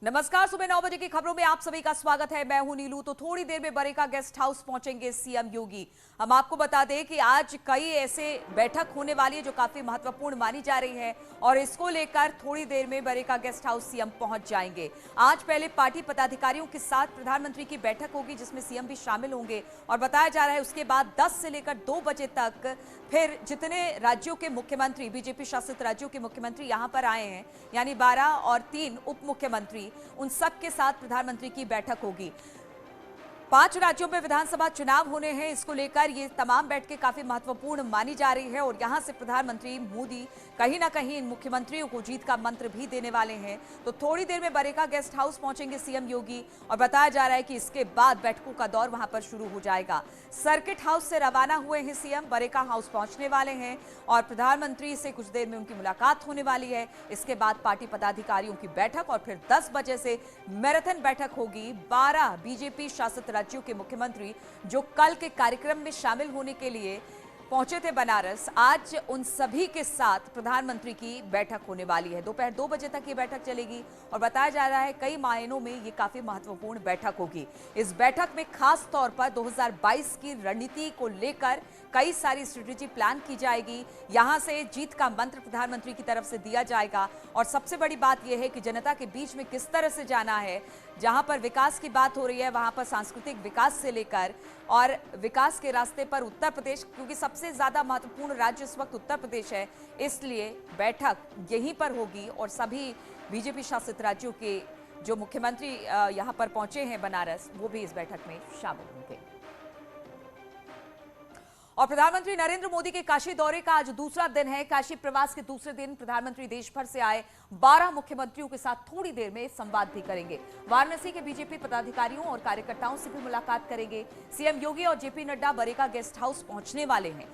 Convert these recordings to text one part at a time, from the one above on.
नमस्कार, सुबह 9 बजे की खबरों में आप सभी का स्वागत है। मैं हूं नीलू। तो थोड़ी देर में बरेका गेस्ट हाउस पहुंचेंगे सीएम योगी। हम आपको बता दें कि आज कई ऐसे बैठक होने वाली है जो काफी महत्वपूर्ण मानी जा रही है और इसको लेकर थोड़ी देर में बरेका गेस्ट हाउस सीएम पहुंच जाएंगे। आज पहले पार्टी पदाधिकारियों के साथ प्रधानमंत्री की बैठक होगी जिसमें सीएम भी शामिल होंगे और बताया जा रहा है उसके बाद 10 से लेकर 2 बजे तक फिर जितने राज्यों के मुख्यमंत्री, बीजेपी शासित राज्यों के मुख्यमंत्री यहां पर आए हैं, यानी 12 और 3 उप मुख्यमंत्री, उन सब के साथ प्रधानमंत्री की बैठक होगी। 5 राज्यों में विधानसभा चुनाव होने हैं, इसको लेकर ये तमाम बैठकें काफी महत्वपूर्ण मानी जा रही है और यहां से प्रधानमंत्री मोदी कहीं ना कहीं इन मुख्यमंत्रियों को जीत का मंत्र भी देने वाले हैं। तो थोड़ी देर में बरेका गेस्ट हाउस पहुंचेंगे सीएम योगी और बताया जा रहा है कि इसके बाद बैठकों का दौर वहां पर शुरू हो जाएगा। सर्किट हाउस से रवाना हुए हैं सीएम, बरेका हाउस पहुंचने वाले हैं और प्रधानमंत्री से कुछ देर में उनकी मुलाकात होने वाली है। इसके बाद पार्टी पदाधिकारियों की बैठक और फिर 10 बजे से मैराथन बैठक होगी। 12 बीजेपी शासित राज्यों के मुख्यमंत्री जो कल के कार्यक्रम में शामिल होने के लिए पहुंचे थे बनारस, आज उन सभी के साथ प्रधानमंत्री की बैठक होने वाली है। दोपहर 2 बजे तक ये बैठक चलेगी और बताया जा रहा है कई मायनों में ये काफी महत्वपूर्ण बैठक होगी। इस बैठक में खास तौर पर 2022 की रणनीति को लेकर कई सारी स्ट्रेटेजी प्लान की जाएगी। यहां से जीत का मंत्र प्रधानमंत्री की तरफ से दिया जाएगा और सबसे बड़ी बात यह है कि जनता के बीच में किस तरह से जाना है। जहां पर विकास की बात हो रही है वहां पर सांस्कृतिक विकास से लेकर और विकास के रास्ते पर उत्तर प्रदेश, क्योंकि सबसे ज्यादा महत्वपूर्ण राज्य इस वक्त उत्तर प्रदेश है, इसलिए बैठक यहीं पर होगी और सभी बीजेपी शासित राज्यों के जो मुख्यमंत्री यहां पर पहुंचे हैं बनारस, वो भी इस बैठक में शामिल होंगे। और प्रधानमंत्री नरेंद्र मोदी के काशी दौरे का आज दूसरा दिन है। काशी प्रवास के दूसरे दिन प्रधानमंत्री देश भर से आए 12 मुख्यमंत्रियों के साथ थोड़ी देर में संवाद भी करेंगे। वाराणसी के बीजेपी पदाधिकारियों और कार्यकर्ताओं से भी मुलाकात करेंगे। सीएम योगी और JP Nadda Bareka guest house पहुंचने वाले हैं।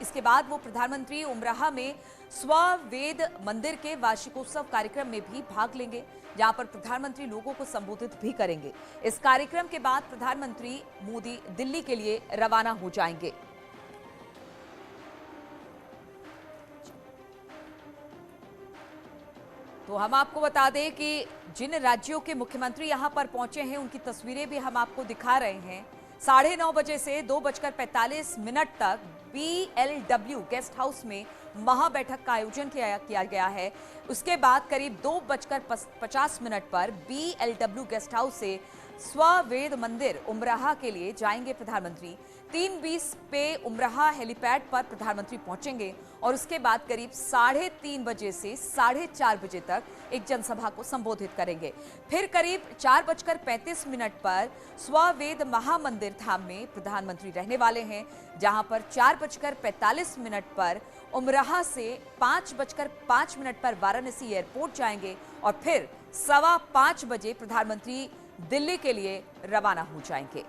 इसके बाद वो प्रधानमंत्री उमराह में स्ववेद मंदिर के वार्षिकोत्सव कार्यक्रम में भी भाग लेंगे, जहां पर प्रधानमंत्री लोगों को संबोधित भी करेंगे। इस कार्यक्रम के बाद प्रधानमंत्री मोदी दिल्ली के लिए रवाना हो जाएंगे। तो हम आपको बता दें कि जिन राज्यों के मुख्यमंत्री यहां पर पहुंचे हैं उनकी तस्वीरें भी हम आपको दिखा रहे हैं। 9:30 बजे से 2:45 तक BLW गेस्ट हाउस में महाबैठक का आयोजन किया गया है। उसके बाद करीब 2:50 पर BLW गेस्ट हाउस से स्ववेद मंदिर उमराह के लिए जाएंगे प्रधानमंत्री। 3:20 पे उमराह हेलीपैड पर प्रधानमंत्री पहुंचेंगे और उसके बाद करीब 3:30 बजे से 4:30 बजे तक एक जनसभा को संबोधित करेंगे। फिर करीब 4:35 पर स्ववेद महामंदिर धाम में प्रधानमंत्री रहने वाले हैं, जहां पर 4:45 पर उमराह से 5:05 पर वाराणसी एयरपोर्ट जाएंगे और फिर 5:15 बजे प्रधानमंत्री दिल्ली के लिए रवाना हो जाएंगे।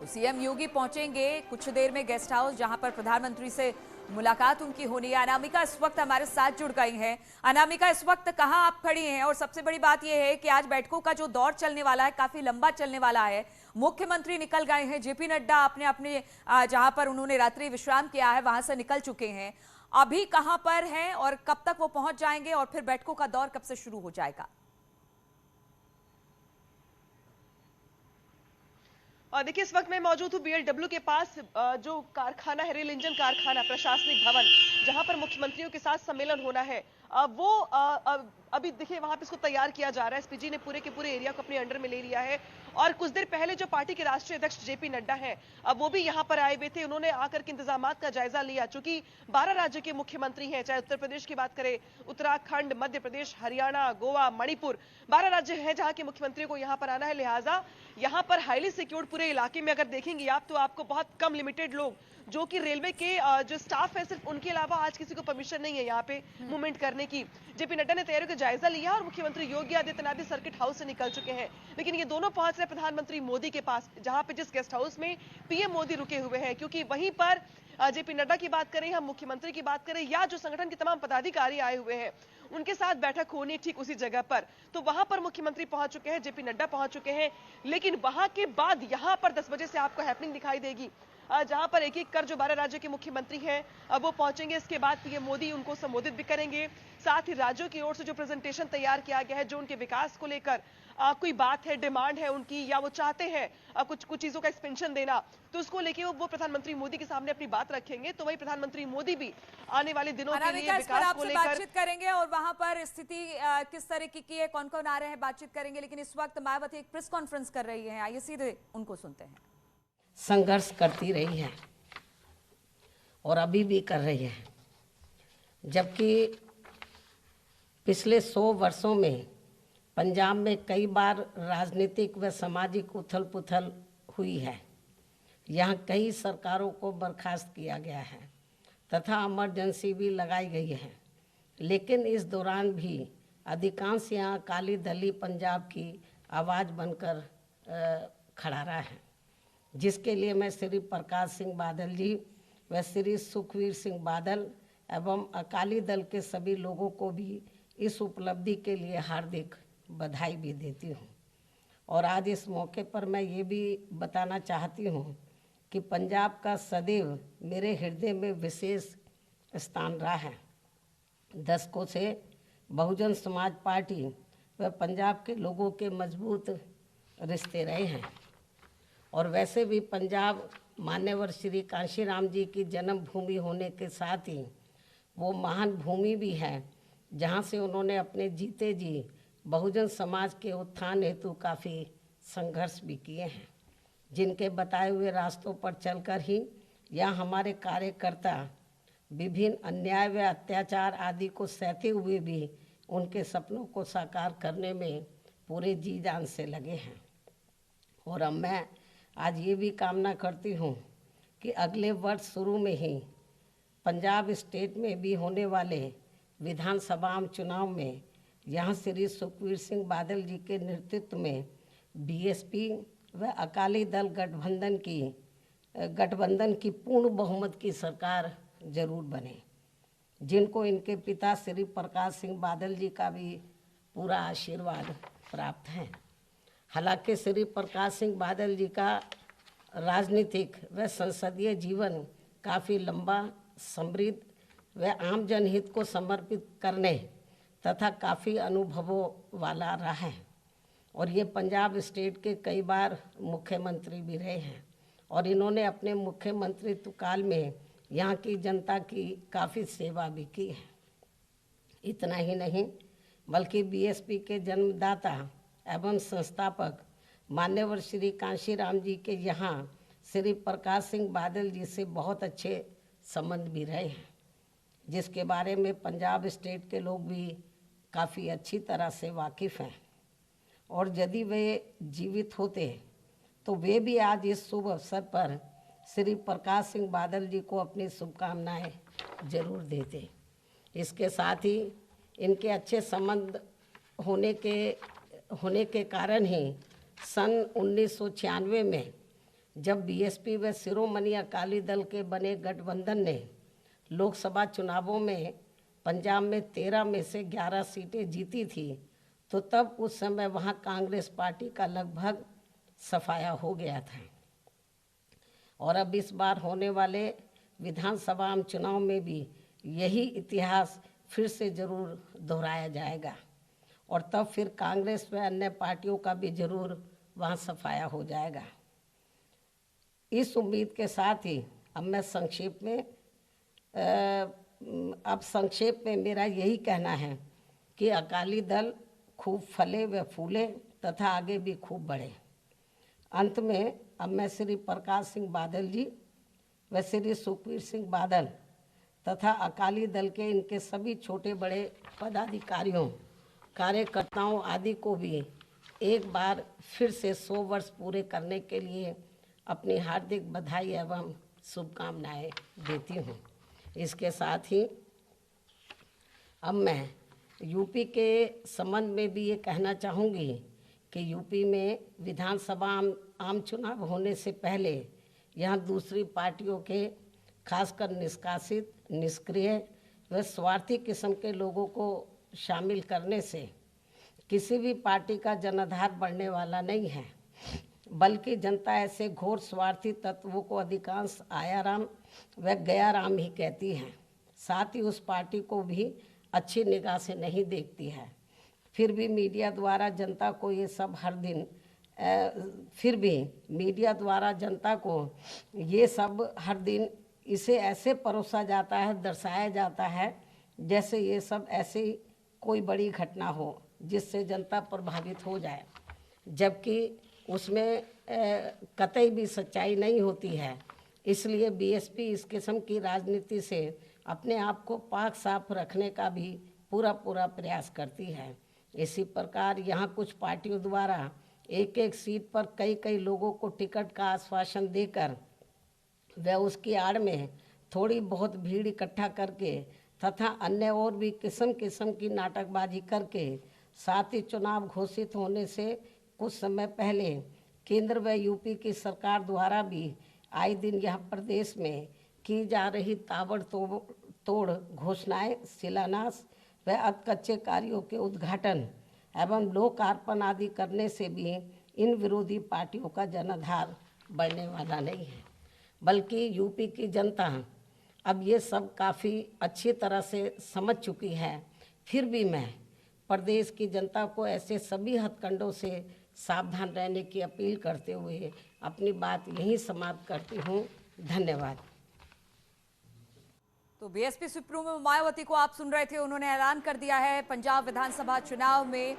तो सीएम योगी पहुंचेंगे कुछ देर में गेस्ट हाउस, जहां पर प्रधानमंत्री से मुलाकात उनकी होनी है। अनामिका इस वक्त हमारे साथ जुड़ गई हैं। अनामिका, इस वक्त कहां आप खड़ी हैं? और सबसे बड़ी बात यह है कि आज बैठकों का जो दौर चलने वाला है काफी लंबा चलने वाला है। मुख्यमंत्री निकल गए हैं, जेपी नड्डा अपने जहां पर उन्होंने रात्रि विश्राम किया है वहां से निकल चुके हैं। अभी कहां पर हैं और कब तक वो पहुंच जाएंगे और फिर बैठकों का दौर कब से शुरू हो जाएगा? और देखिए, इस वक्त मैं मौजूद हूँ BLW के पास, जो कारखाना है, रेल इंजन कारखाना, प्रशासनिक भवन, जहां पर मुख्यमंत्रियों के साथ सम्मेलन होना है। वो अभी देखिए वहां पे इसको तैयार किया जा रहा है। एसपीजी ने पूरे के पूरे एरिया को अपने अंडर में ले लिया है और कुछ देर पहले जो पार्टी के राष्ट्रीय अध्यक्ष जेपी नड्डा हैं, अब वो भी यहां पर आए हुए थे। उन्होंने आकर के इंतजामात का जायजा लिया। चूंकि 12 राज्य के मुख्यमंत्री हैं, चाहे उत्तर प्रदेश की बात करें, उत्तराखंड, मध्य प्रदेश, हरियाणा, गोवा, मणिपुर, 12 राज्य हैं जहां के मुख्यमंत्रियों को यहां पर आना है। लिहाजा यहां पर हाईली सिक्योर्ड पूरे इलाके में अगर देखेंगे आप तो आपको बहुत कम लिमिटेड लोग, जो कि रेलवे के जो स्टाफ है, सिर्फ उनके अलावा आज किसी को परमिशन नहीं है यहाँ पे मूवमेंट करने की। जेपी नड्डा ने तैयारियों का जायजा लिया और मुख्यमंत्री योगी आदित्यनाथ भी सर्किट हाउस से निकल चुके हैं। लेकिन ये दोनों पहुंच रहे प्रधानमंत्री मोदी के पास, जहां पे जिस गेस्ट हाउस में पीएम मोदी रुके हुए हैं, क्योंकि वहीं पर जेपी नड्डा की बात करें, हम मुख्यमंत्री की बात करें, या जो संगठन के तमाम पदाधिकारी आए हुए हैं, उनके साथ बैठक होनी ठीक उसी जगह पर। तो वहां पर मुख्यमंत्री पहुंच चुके हैं, जेपी नड्डा पहुंच चुके हैं, लेकिन वहां के बाद यहां पर 10 बजे से आपको हैपनिंग दिखाई देगी, जहां पर एक एक कर जो 12 राज्यों के मुख्यमंत्री हैं वो पहुंचेंगे। इसके बाद पीएम मोदी उनको संबोधित भी करेंगे। साथ ही राज्यों की ओर से जो प्रेजेंटेशन तैयार किया गया है, जो उनके विकास को लेकर कोई बात है, डिमांड है उनकी, या वो चाहते हैं कुछ कुछ चीजों का एक्सपेंशन देना, तो उसको लेके वो प्रधानमंत्री मोदी के सामने अपनी बात रखेंगे। तो वही प्रधानमंत्री मोदी भी आने वाले दिनों के लिए अनामिका, इस पर विकास को आपसे लेकर बातचीत करेंगे और वहां पर स्थिति किस तरह की है, कौन कौन आ रहे हैं, बातचीत करेंगे। लेकिन इस वक्त मायावती एक प्रेस कॉन्फ्रेंस कर रही है, आइए सीधे उनको सुनते हैं। संघर्ष करती रही है और अभी भी कर रही है, जबकि पिछले 100 वर्षों में पंजाब में कई बार राजनीतिक व सामाजिक उथल पुथल हुई है। यहाँ कई सरकारों को बर्खास्त किया गया है तथा इमरजेंसी भी लगाई गई है, लेकिन इस दौरान भी अधिकांश यहाँ अकाली दल ही पंजाब की आवाज़ बनकर खड़ा रहा है, जिसके लिए मैं श्री प्रकाश सिंह बादल जी व श्री सुखबीर सिंह बादल एवं अकाली दल के सभी लोगों को भी इस उपलब्धि के लिए हार्दिक बधाई भी देती हूँ। और आज इस मौके पर मैं ये भी बताना चाहती हूँ कि पंजाब का सदैव मेरे हृदय में विशेष स्थान रहा है। दशकों से बहुजन समाज पार्टी व पंजाब के लोगों के मजबूत रिश्ते रहे हैं। और वैसे भी पंजाब मान्यवर श्री कांशीराम जी की जन्मभूमि होने के साथ ही वो महान भूमि भी है, जहाँ से उन्होंने अपने जीते जी बहुजन समाज के उत्थान हेतु काफ़ी संघर्ष भी किए हैं, जिनके बताए हुए रास्तों पर चलकर ही यह हमारे कार्यकर्ता विभिन्न अन्याय व अत्याचार आदि को सहते हुए भी उनके सपनों को साकार करने में पूरे जी जान से लगे हैं। और अब मैं आज ये भी कामना करती हूँ कि अगले वर्ष शुरू में ही पंजाब स्टेट में भी होने वाले विधानसभा चुनाव में यहाँ श्री सुखबीर सिंह बादल जी के नेतृत्व में बीएसपी व अकाली दल गठबंधन की पूर्ण बहुमत की सरकार जरूर बने, जिनको इनके पिता श्री प्रकाश सिंह बादल जी का भी पूरा आशीर्वाद प्राप्त है। हालांकि श्री प्रकाश सिंह बादल जी का राजनीतिक व संसदीय जीवन काफ़ी लंबा, समृद्ध व आम जनहित को समर्पित करने तथा काफ़ी अनुभवों वाला रहा है। और ये पंजाब स्टेट के कई बार मुख्यमंत्री भी रहे हैं और इन्होंने अपने मुख्यमंत्रित्व काल में यहाँ की जनता की काफ़ी सेवा भी की है। इतना ही नहीं बल्कि बीएसपी के जन्मदाता एवं संस्थापक मान्यवर श्री कांशीराम जी के यहाँ श्री प्रकाश सिंह बादल जी से बहुत अच्छे संबंध भी रहे हैं, जिसके बारे में पंजाब स्टेट के लोग भी काफ़ी अच्छी तरह से वाकिफ़ हैं। और यदि वे जीवित होते तो वे भी आज इस शुभ अवसर पर श्री प्रकाश सिंह बादल जी को अपनी शुभकामनाएं जरूर देते। इसके साथ ही इनके अच्छे संबंध होने के कारण ही सन 1996 में जब बीएसपी व शिरोमणि अकाली दल के बने गठबंधन ने लोकसभा चुनावों में पंजाब में 13 में से 11 सीटें जीती थी, तो तब उस समय वहाँ कांग्रेस पार्टी का लगभग सफाया हो गया था। और अब इस बार होने वाले विधानसभा चुनाव में भी यही इतिहास फिर से जरूर दोहराया जाएगा और तब फिर कांग्रेस व अन्य पार्टियों का भी जरूर वहाँ सफाया हो जाएगा। इस उम्मीद के साथ ही अब मैं संक्षेप में मेरा यही कहना है कि अकाली दल खूब फले व फूले तथा आगे भी खूब बढ़े। अंत में अब मैं श्री प्रकाश सिंह बादल जी व श्री सुखबीर सिंह बादल तथा अकाली दल के इनके सभी छोटे बड़े पदाधिकारियों, कार्यकर्ताओं आदि को भी एक बार फिर से 100 वर्ष पूरे करने के लिए अपनी हार्दिक बधाई एवं शुभकामनाएं देती हूँ। इसके साथ ही अब मैं यूपी के संबंध में भी ये कहना चाहूँगी कि यूपी में विधानसभा आम चुनाव होने से पहले यहाँ दूसरी पार्टियों के खासकर निष्कासित, निष्क्रिय व स्वार्थी किस्म के लोगों को शामिल करने से किसी भी पार्टी का जनाधार बढ़ने वाला नहीं है, बल्कि जनता ऐसे घोर स्वार्थी तत्वों को अधिकांश आयाराम व गयाराम ही कहती है। साथ ही उस पार्टी को भी अच्छी निगाह से नहीं देखती है। फिर भी मीडिया द्वारा जनता को ये सब हर दिन इसे ऐसे परोसा जाता है, दर्शाया जाता है जैसे ये सब ऐसी कोई बड़ी घटना हो जिससे जनता प्रभावित हो जाए, जबकि उसमें कतई भी सच्चाई नहीं होती है। इसलिए बीएसपी इस किस्म की राजनीति से अपने आप को पाक साफ रखने का भी पूरा प्रयास करती है। इसी प्रकार यहाँ कुछ पार्टियों द्वारा एक एक सीट पर कई लोगों को टिकट का आश्वासन देकर व उसकी आड़ में थोड़ी बहुत भीड़ इकट्ठा करके तथा अन्य और भी किस्म की नाटकबाजी करके साथ ही चुनाव घोषित होने से कुछ समय पहले केंद्र व यूपी की सरकार द्वारा भी आए दिन यह प्रदेश में की जा रही ताबड़तोड़ घोषणाएं, शिलान्यास व अधकच्चे कार्यों के उद्घाटन एवं लोकार्पण आदि करने से भी इन विरोधी पार्टियों का जनाधार बढ़ने वाला नहीं है, बल्कि यूपी की जनता अब ये सब काफ़ी अच्छी तरह से समझ चुकी है। फिर भी मैं प्रदेश की जनता को ऐसे सभी हथकंडों से सावधान रहने की अपील करते हुए अपनी बात यहीं समाप्त करती हूँ। धन्यवाद। तो बीएसपी सुप्रीमो मायावती को आप सुन रहे थे। उन्होंने ऐलान कर दिया है पंजाब विधानसभा चुनाव में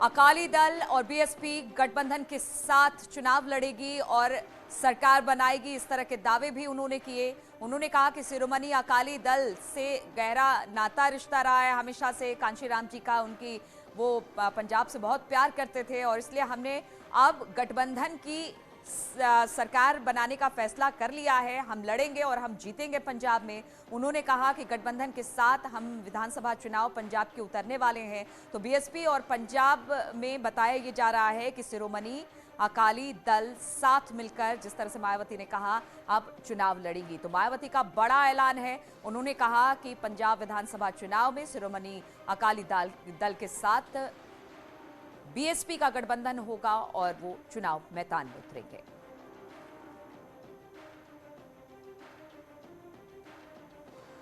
अकाली दल और बीएसपी गठबंधन के साथ चुनाव लड़ेगी और सरकार बनाएगी। इस तरह के दावे भी उन्होंने किए। उन्होंने कहा कि शिरोमणि अकाली दल से गहरा नाता रिश्ता रहा है हमेशा से। कांशीराम जी का उनकी वो पंजाब से बहुत प्यार करते थे और इसलिए हमने अब गठबंधन की सरकार बनाने का फैसला कर लिया है। हम लड़ेंगे और हम जीतेंगे पंजाब में। उन्होंने कहा कि गठबंधन के साथ हम विधानसभा चुनाव पंजाब के उतरने वाले हैं। तो बीएसपी और पंजाब में बताया ये जा रहा है कि शिरोमणि अकाली दल साथ मिलकर, जिस तरह से मायावती ने कहा, अब चुनाव लड़ेंगी। तो मायावती का बड़ा ऐलान है। उन्होंने कहा कि पंजाब विधानसभा चुनाव में शिरोमणि अकाली दल के साथ बीएसपी का गठबंधन होगा और वो चुनाव मैदान में उतरेंगे।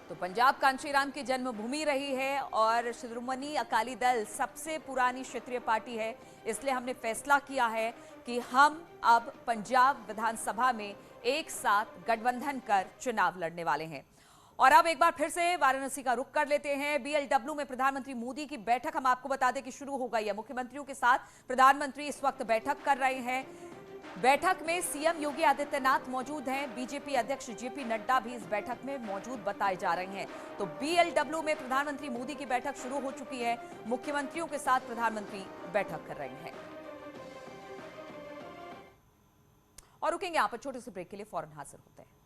तो पंजाब कांशीराम की जन्मभूमि रही है और शिरोमणि अकाली दल सबसे पुरानी क्षेत्रीय पार्टी है। इसलिए हमने फैसला किया है कि हम अब पंजाब विधानसभा में एक साथ गठबंधन कर चुनाव लड़ने वाले हैं। और अब एक बार फिर से वाराणसी का रुख कर लेते हैं। बीएलडब्ल्यू में प्रधानमंत्री मोदी की बैठक हम आपको बता दें कि शुरू हो गई है। मुख्यमंत्रियों के साथ प्रधानमंत्री इस वक्त बैठक कर रहे हैं। बैठक में सीएम योगी आदित्यनाथ मौजूद हैं। बीजेपी अध्यक्ष जेपी नड्डा भी इस बैठक में मौजूद बताए जा रहे हैं। तो बीएलडब्ल्यू में प्रधानमंत्री मोदी की बैठक शुरू हो चुकी है। मुख्यमंत्रियों के साथ प्रधानमंत्री बैठक कर रहे हैं। और रुकेंगे यहां पर छोटे से ब्रेक के लिए, फौरन हाजिर होते हैं।